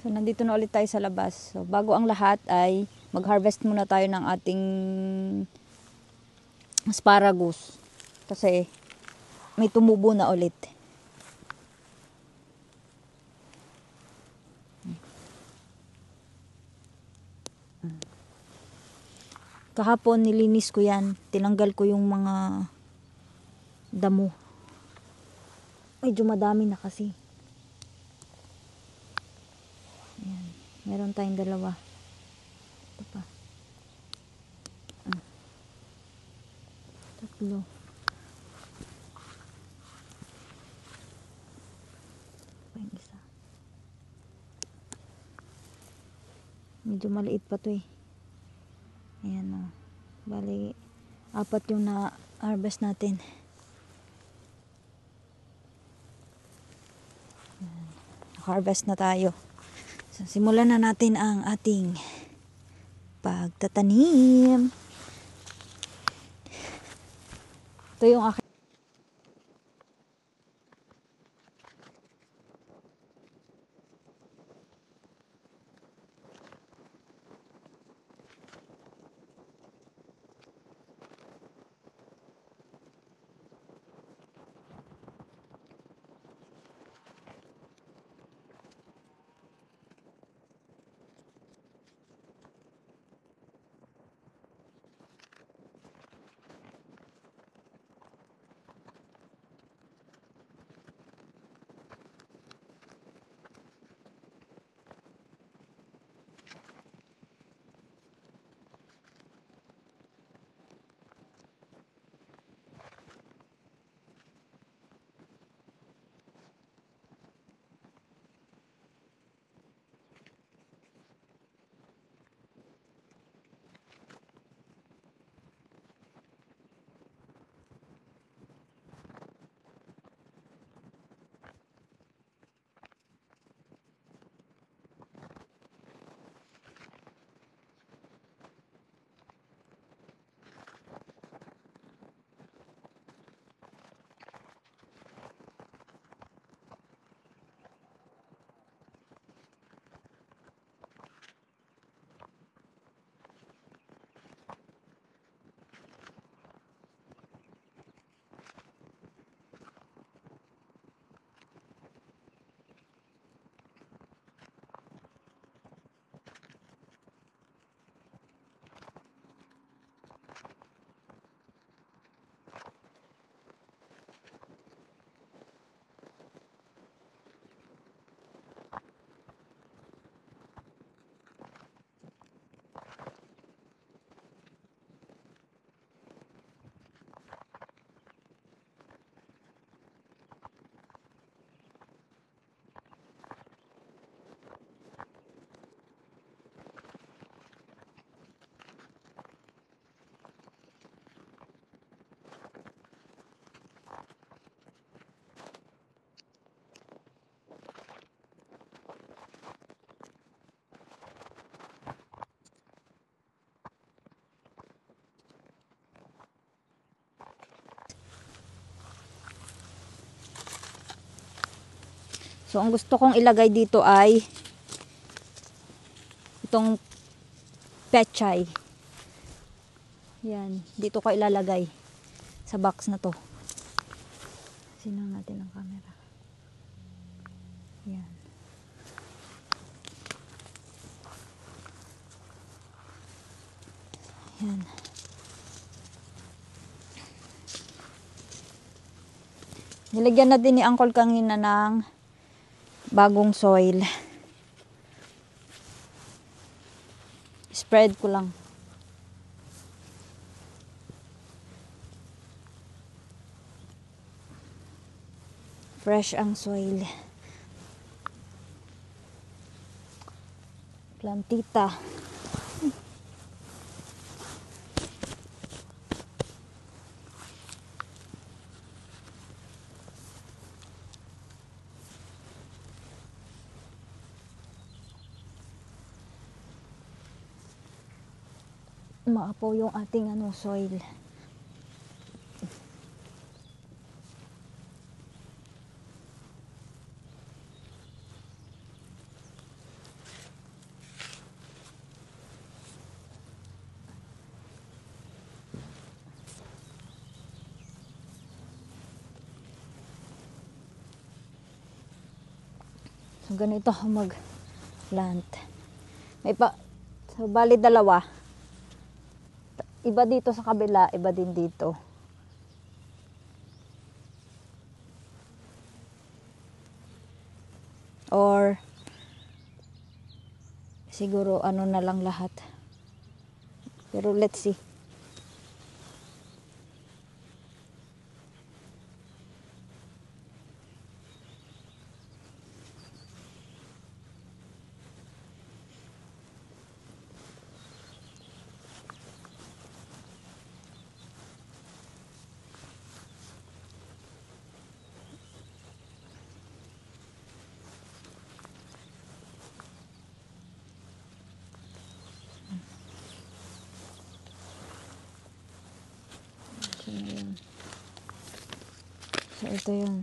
So, nandito na ulit tayo sa labas. So, bago ang lahat ay mag-harvest muna tayo ng ating asparagus. Kasi may tumubo na ulit. Kahapon nilinis ko yan. Tinanggal ko yung mga damo. Medyo madami na kasi. Ayan. Meron tayong dalawa. Ito pa. Tatlo. Pa yung isa. Medyo maliit pa to eh. Ayan o. Bali, 4 yung na-harvest natin. Harvest na tayo. So, simulan na natin ang ating pagtatanim. Ito yung aking So, ang gusto kong ilagay dito ay itong pechay. Yan. Dito ko ilalagay sa box na to. Sino natin ang camera. Yan. Yan. Nilagyan na din ni Uncle kanina ng bagong soil. Spread ko lang. Fresh ang soil. Plantita. Maapaw yung ating soil. So, ganito ako mag-plant. May pa, so, bali dalawa. Iba dito sa kabila, iba din dito. Or, siguro ano na lang lahat. Pero let's see. So, ito yun.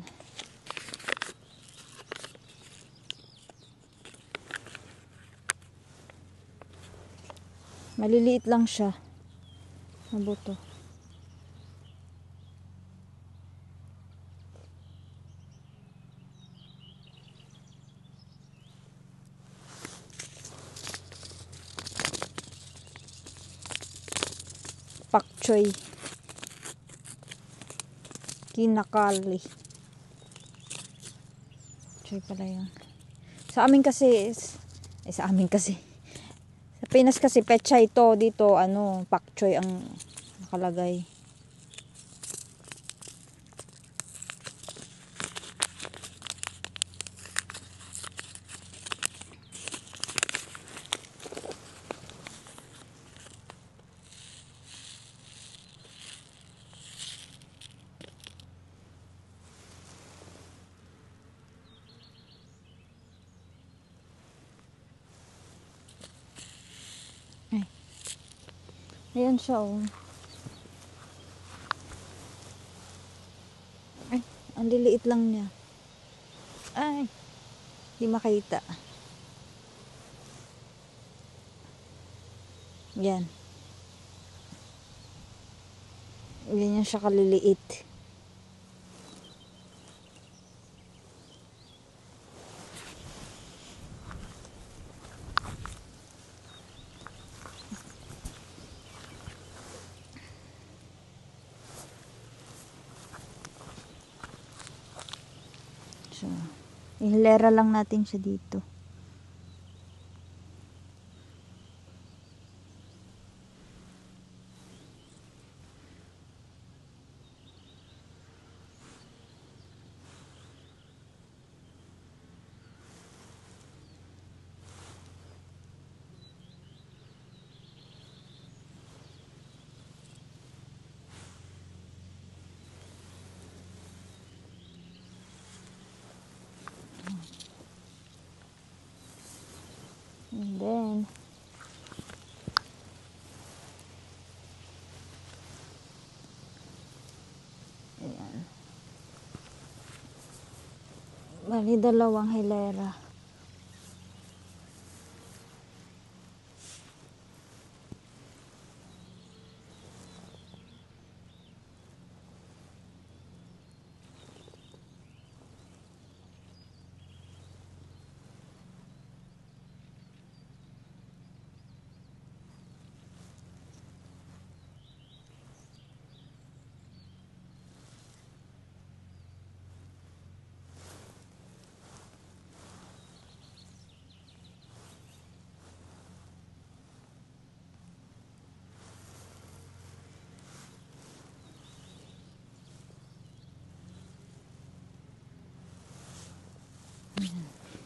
Maliliit lang siya. Mabuto. Pak choy. Kinakali. Choy pala yan. Sa amin kasi sa amin kasi. Sa Pinas kasi pechay to. Dito, pak choy ang nakalagay. Ayan siya, oh. Ay, ang liliit lang niya. Ay, di makita. Yan. Ganyan siya kaliliit. So, ihilera lang natin siya dito. And then, ayan. Bali, dalawang hilera.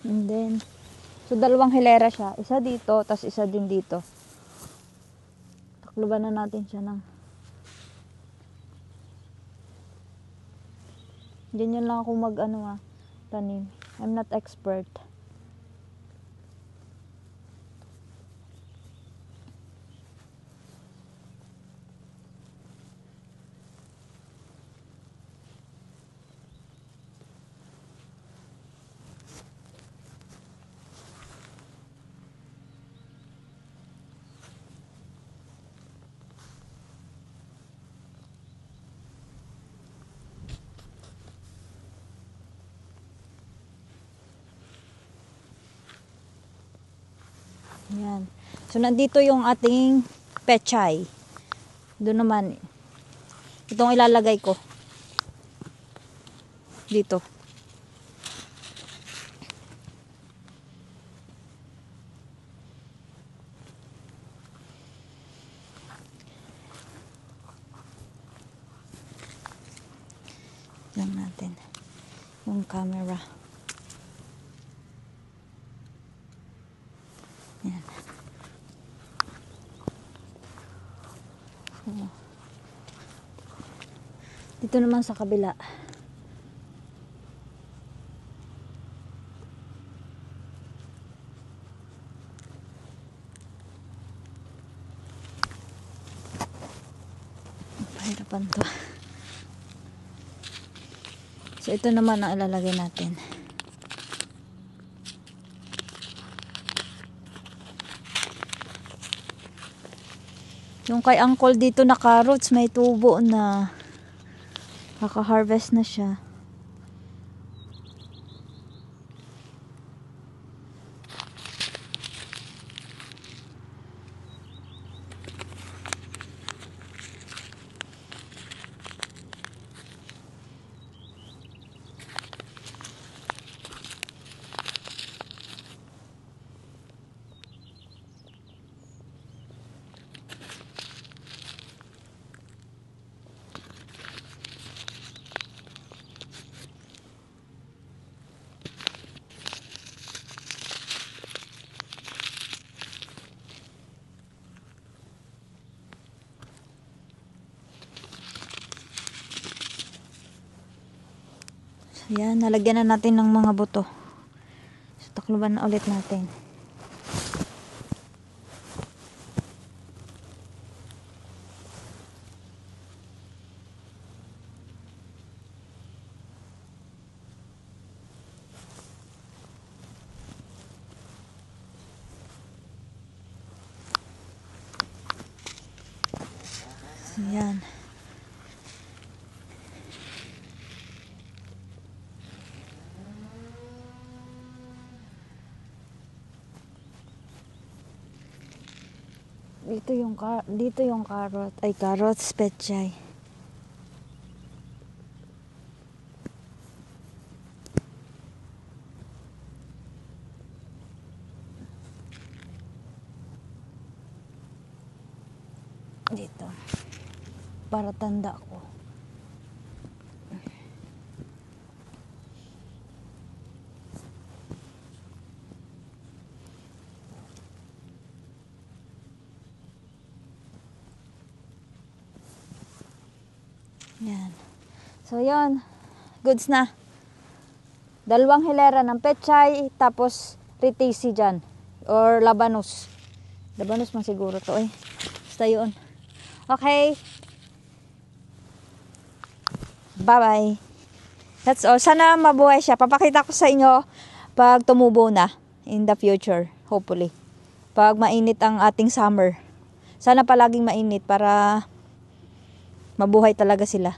And then, so dalawang hilera siya. Isa dito, tas isa din dito. Takluban na natin siya ng ganyan lang ako tanim. I'm not expert. Yan. So, nandito yung ating pechay. Doon naman, itong ilalagay ko. Dito. Lang natin yung camera. Yan. So, dito naman sa kabila. Pahirapan to. So, ito naman ang ilalagay natin. Yung kay Uncle dito na carrots, may tubo na. Kaka-harvest na siya. Yan, nalagyan na natin ng mga buto. So, takluban na ulit natin. So, yan. Dito yung carrots pechay. Dito. Para tanda ko. Yan. So, yon. Goods na. 2 hilera ng pechay, tapos ritisi dyan. Or labanos. Labanos man siguro to eh. Basta yun. Okay. Bye-bye. That's all. Sana mabuhay siya. Papakita ko sa inyo pag tumubo na in the future. Hopefully. Pag mainit ang ating summer. Sana palaging mainit para mabuhay talaga sila.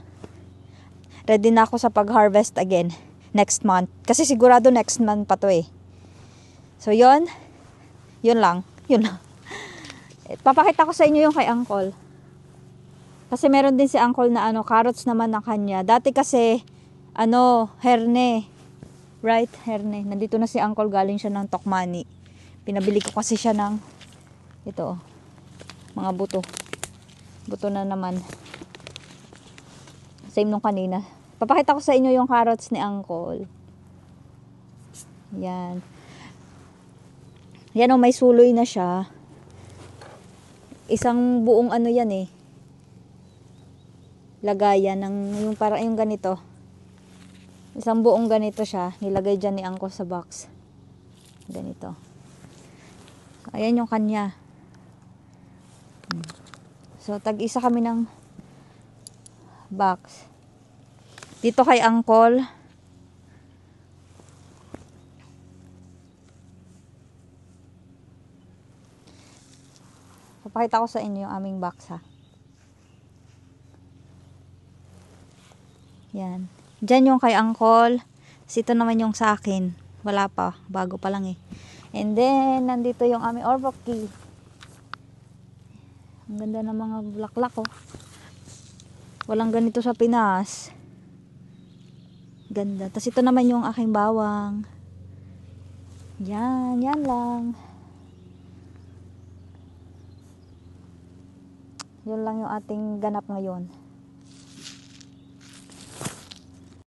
Ready na ako sa pag-harvest again next month. Kasi sigurado next month pa to eh. So, yun. Yun lang. Yun lang. Papakita ko sa inyo yung kay Uncle. Kasi meron din si Uncle na carrots naman na kanya. Dati kasi, herne. Right? Herne. Nandito na si Uncle, galing siya ng Tokmani. Pinabili ko kasi siya ng, ito, mga buto. Buto na naman. Same nung kanina. Papakita ko sa inyo yung carrots ni Uncle. Yan. Yan o, may suloy na siya. Isang buong yan eh. Lagayan ng yung para yung ganito. Isang buong ganito siya. Nilagay dyan ni Uncle sa box. Ganito. Ayan yung kanya. So, tag-isa kami ng box. Dito kay Uncle. Papakita ko sa inyo yung aming box ha. Yan. Diyan yung kay Uncle. Ito naman yung sa akin. Wala pa. Bago pa lang eh. And then, nandito yung aming orboki. Ang ganda ng mga bulaklak, oh. Walang ganito sa Pinas. Ganda. Tapos ito naman yung aking bawang. Yan lang. Yun lang yung ating ganap ngayon.